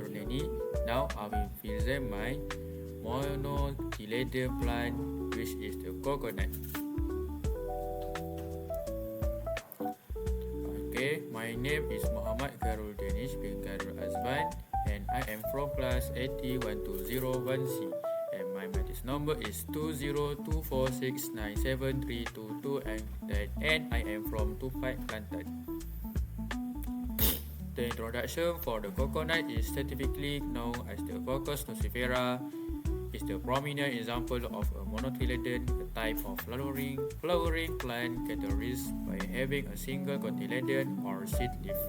Khairul. Now I will present my monocotyledon plant, which is the coconut. Okay, my name is Muhammad Khairul Danish bin Khairul Azban, and I am from class 801201C, and my matrix number is 2024697322, and I am from Tupai, Kelantan. The introduction for the coconut is scientifically known as the Cocos nucifera. Is the prominent example of a monocotyledon, a type of flowering plant characterized by having a single cotyledon or seed leaf.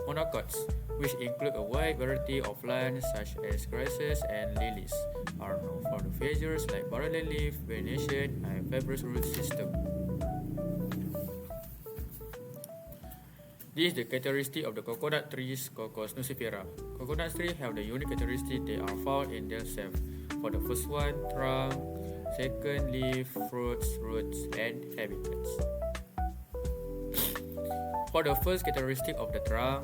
Monocots, which include a wide variety of plants such as grasses and lilies, are known for the features like parallel leaf, venation, and fibrous root system. This is the characteristic of the coconut trees, Cocos nucifera. Coconut trees have the unique characteristic they are found in themselves. For the first one, trunk, second, leaf, fruits, roots, and habitats. For the first characteristic of the trunk,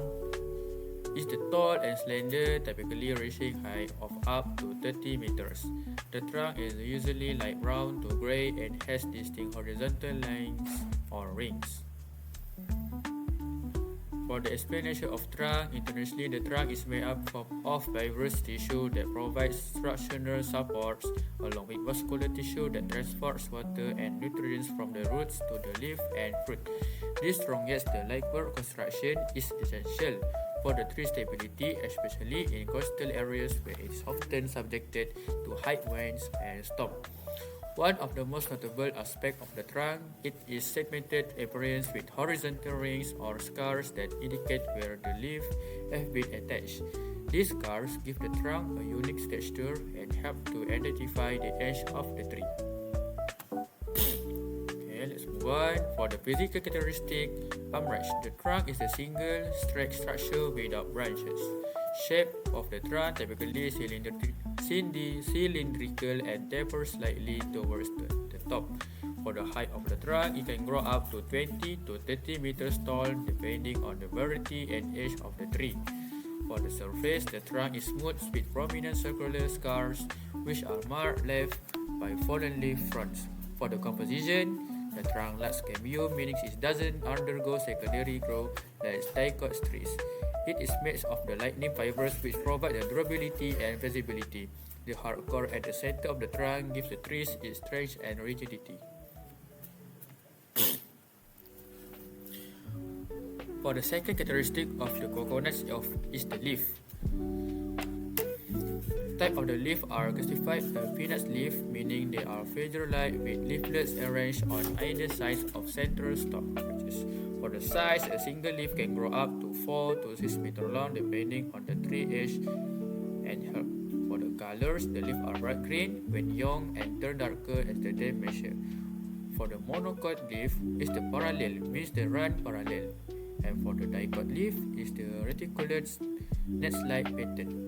is the tall and slender, typically reaching height of up to 30 meters. The trunk is usually light brown to gray and has distinct horizontal lines or rings. For the explanation of trunk, internationally the trunk is made up of fibrous tissue that provides structural supports, along with muscular tissue that transports water and nutrients from the roots to the leaf and fruit. This strong yet the lightweight construction is essential for the tree stability, especially in coastal areas where it is often subjected to high winds and storms. One of the most notable aspects of the trunk, it is segmented appearance with horizontal rings or scars that indicate where the leaves have been attached. These scars give the trunk a unique texture and help to identify the edge of the tree. Okay, let's move on. For the physical characteristic, branch. The trunk is a single straight structure without branches. Shape of the trunk typically cylindrical and tapers slightly towards the top. For the height of the trunk, it can grow up to 20 to 30 meters tall depending on the variety and age of the tree. For the surface, the trunk is smooth with prominent circular scars which are marked left by fallen leaf fronts. For the composition, the trunk lacks cameo, meaning it doesn't undergo secondary growth like dicot trees. It is made of the lightning fibers which provide the durability and visibility. The hard core at the center of the trunk gives the trees its strength and rigidity. For the second characteristic of the coconuts is the leaf. Type of the leaf are classified as peanut leaf, meaning they are feather-like with leaflets arranged on either side of central stalk. For the size, a single leaf can grow up to 4 to 6 meters long depending on the tree age and herb. For the colors, the leaves are bright green when young and turn darker as the day measure. For the monocot leaf, is the parallel, means they run parallel. And for the dicot leaf, is the reticulate net-like pattern.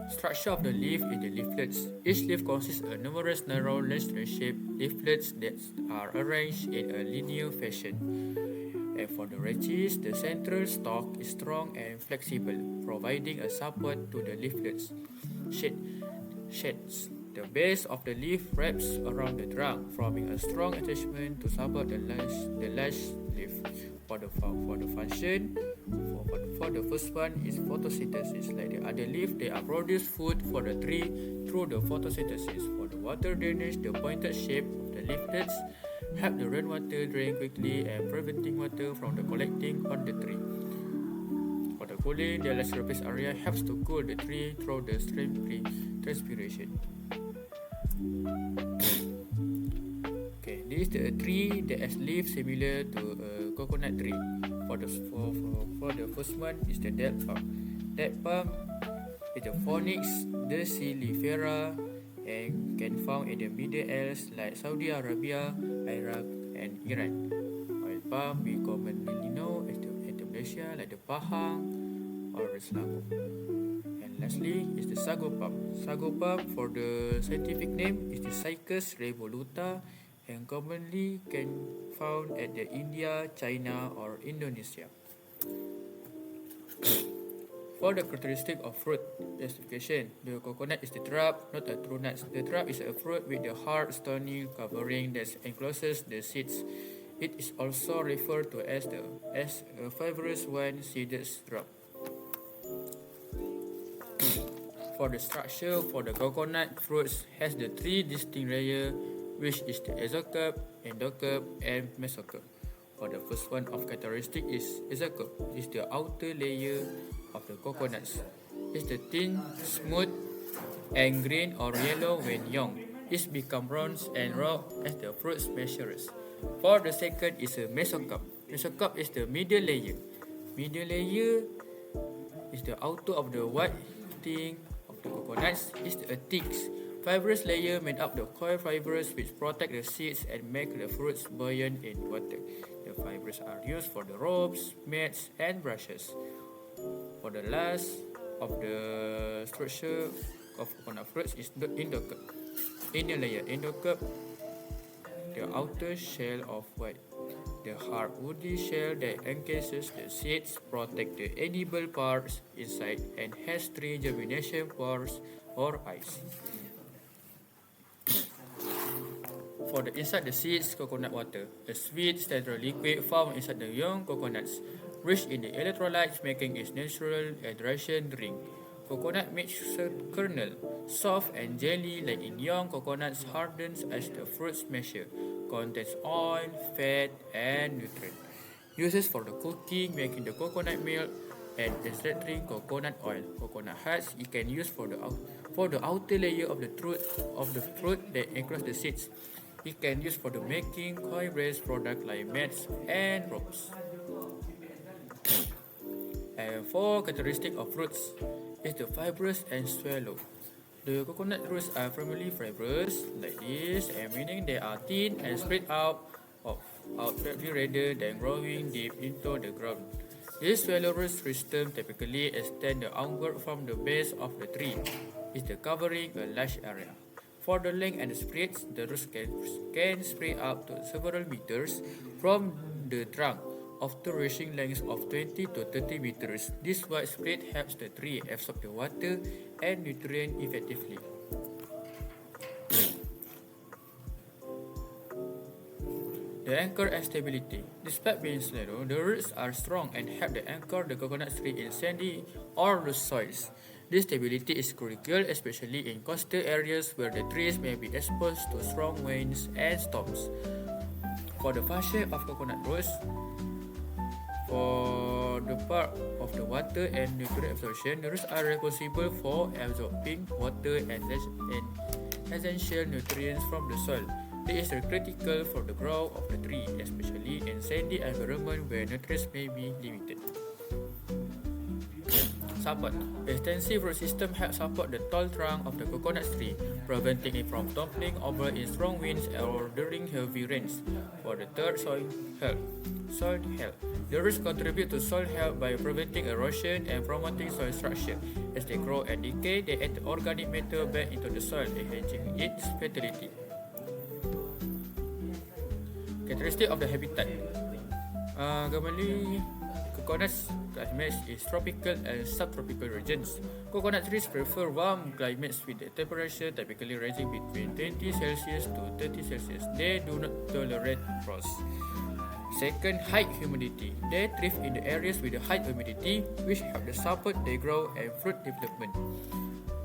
Structure of the leaf is the leaflets. Each leaf consists of numerous narrow lens-shaped leaflets that are arranged in a linear fashion. And for the rachis, the central stalk is strong and flexible, providing a support to the leaflets. Shades. The base of the leaf wraps around the trunk, forming a strong attachment to support the large leaf. For the function, for the first one is photosynthesis. Like the other leaf, they are produce food for the tree through the photosynthesis. For the water drainage, the pointed shape of the leaflets help the rainwater drain quickly and preventing water from the collecting on the tree. For the cooling, the less surface area helps to cool the tree through the stream transpiration. Okay, this is the tree that has leaves similar to a coconut tree. For the first one is the date palm. Date palm is the Phoenix decilifera and can found in the Middle East like Saudi Arabia, Iraq, and Iran. Oil palm we commonly know as the Malaysia like the Pahang or the Selangor. And lastly is the sago palm. Sago palm for the scientific name is the Cycas revoluta and commonly can found at the India, China or Indonesia. For the characteristic of fruit classification, the coconut is the trap, not a true nut. The trap is a fruit with a hard, stony covering that encloses the seeds. It is also referred to as a fibrous one-seeded drop. For the structure, for the coconut fruits has the three distinct layers, which is the exocarp, endocarp, and mesocarp. For the first one of characteristic is exocarp, is the outer layer of the coconuts. It's the thin, smooth, and green or yellow when young. It becomes brown and raw as the fruit matures. For the second is a mesocarp. Mesocarp is the middle layer. Middle layer is the outer of the white thing of the coconuts. It's a thick, fibrous layer made up of coil fibers which protect the seeds and make the fruits buoyant in water. The fibers are used for the ropes, mats, and brushes. For the last of the structure of coconut fruits is the endocarp. Inner layer endocarp, the outer shell of white. The hard woody shell that encases the seeds protect the edible parts inside and has three germination pores or eyes. For the inside the seeds, coconut water, a sweet sterile liquid found inside the young coconuts, rich in the electrolytes making its natural hydration drink. Coconut makes kernel soft and jelly like in young coconuts hardens as the fruits mature. Contains oil, fat, and nutrient. Uses for the cooking, making the coconut milk and extracting coconut oil. Coconut husk it can use for the outer layer of the fruit that enclose the seeds. It can use for the making coil-based product like mats and ropes. And four characteristic of fruits is the fibrous and swallow. The coconut roots are primarily fibrous, like this, and meaning they are thin and spread out flatly rather than growing deep into the ground. This swallow root system typically extends outward from the base of the tree, is covering a large area. For the length and the spread, the roots can spread out to several meters from the trunk, often reaching lengths of 20 to 30 meters. This wide spread helps the tree absorb the water and nutrients effectively. The anchor and stability. Despite being shallow, the roots are strong and help to anchor the coconut tree in sandy or loose soils. This stability is critical, especially in coastal areas where the trees may be exposed to strong winds and storms. For the function of coconut roots, for the part of the water and nutrient absorption, the roots are responsible for absorbing water and essential nutrients from the soil. This is critical for the growth of the tree, especially in sandy environment where nutrients may be limited. Support. The extensive root system helps support the tall trunk of the coconut tree, preventing it from toppling over in strong winds or during heavy rains. For the third, soil health. Soil health. The roots contribute to soil health by preventing erosion and promoting soil structure. As they grow and decay, they add organic matter back into the soil, enhancing its fertility. Characteristic of the habitat. Commonly, coconut's climate is tropical and subtropical regions. Coconut trees prefer warm climates with the temperature typically ranging between 20 Celsius to 30 Celsius. They do not tolerate frost. Second, high humidity. They thrive in the areas with high humidity, which help to support their growth and fruit development.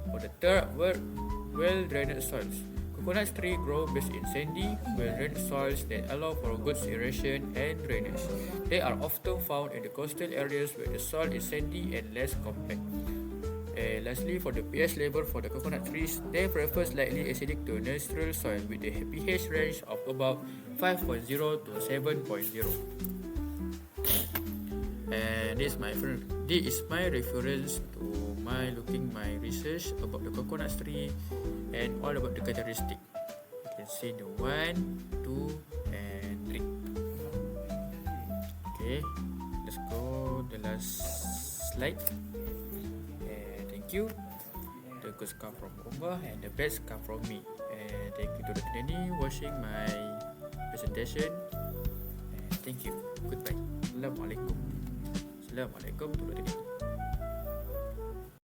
For the third, well-drained soils. Coconut trees grow best in sandy, well-drained soils that allow for good aeration and drainage. They are often found in the coastal areas where the soil is sandy and less compact. And lastly, for the pH level for the coconut trees, they prefer slightly acidic to neutral soil with a pH range of about 5.0 to 7.0. And this is my reference to my research about the coconut tree and all about the characteristic. You can see the 1, 2, and 3. Okay, let's go the last slide. And thank you. The goods come from Umar and the best come from me. And thank you to Dr. Danny watching my presentation. And thank you. Goodbye. Assalamualaikum. Assalamualaikum warahmatullahi wabarakatuh.